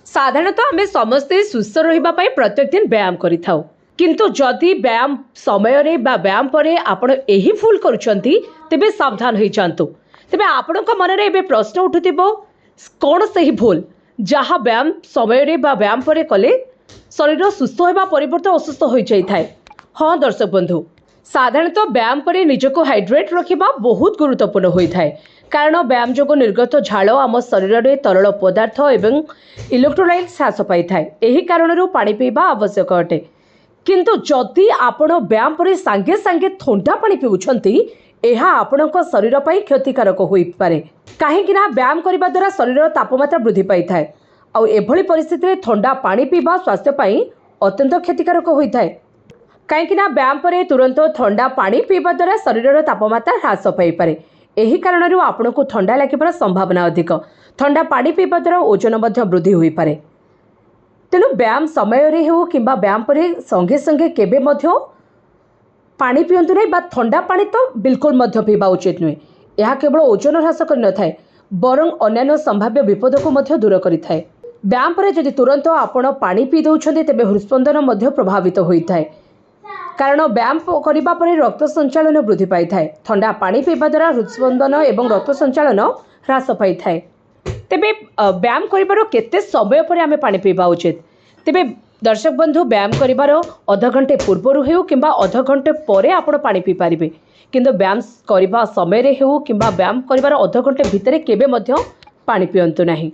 साधारणतः आम समस्ते सुस्थ रही प्रत्येक दिन व्यायाम करिथाउ किंतु जदि व्यायाम समय रे बा व्यायाम परे आपण एही भूल करूछंती तेबे सावधान होई जांतु। तेबे आपणक मन रे एबे प्रश्न उठुथिबो कोन सही भूल जहाँ व्यायाम समय रे बा व्यायाम परे कले शरीर सुस्थ होगा परिवर्तन असुस्थ हो जाए। हाँ दर्शक बंधु, साधारणतः व्यायाम पर निजको हाइड्रेट रखा बहुत गुरुत्वपूर्ण होता है कारण व्यायाम जो निर्गत झाड़ आम शरीर में तरल पदार्थ एवं इलेक्ट्रोलाइट ह्रास पाई था। यही कारण पानी पीवा आवश्यक अटे किंतु जदि आपण व्यायाम पर सांगे सांगे ठंडा पानी पीउछंती यह आपणक शरीर पर क्षतिकारक हो पारे कहीं व्यायाम करने द्वारा शरीर तापमात्रा वृद्धि पाई था आउ एभली परिस्थिति में ठंडा पानी पीवा स्वास्थ्य पाई अत्यंत क्षतिकारक होता है कहीं व्यायाम पर तुरंत ठंडा पानी पीवा द्वारा शरीर तापमात्रा ह्रास पाई पारे। यही कारण आपन को ठंडा लगे संभावना अधिक। ठंडा पानी पीवा द्वारा ओजन वृद्धि हो पारे। तेणु व्यायाम समय रे हो कि व्यायाम पर संगे संगे केबे मध्य पानी पियंतु नहीं बा ठंडा पानी तो बिल्कुल मध्य पीवा उचित नुहे। यह केवल ओजन ह्रास कर न थाए बरं अन्य संभाव्य विपद को मध्य दूर करिथाए। व्यायाम पर जदि तुरंत आपण पानी पी दउछन्ते तेबे हृदस्पंदन मध्य प्रभावित होइथाए कारण व्यायाम करिबा परे रक्त संचालन वृद्धि पाई थाए। ठंडा पानी पीवा द्वारा हृदस्पंदन एवं रक्त संचालन ह्रास पाई थाए। तेबे व्यायाम करिबार केते समय पर आमे पानी पीवा उचित? तेबे दर्शक बंधु, व्यायाम करिबार आधा घंटे पूर्व हेउ किंबा आधा घंटे परे आपण पानी पी पारिबे किंतु व्यायाम करिबा समय रे हेउ किंबा व्यायाम करिबार आधा घंटे भितरे केबे मध्य पानी पियंतु नाही।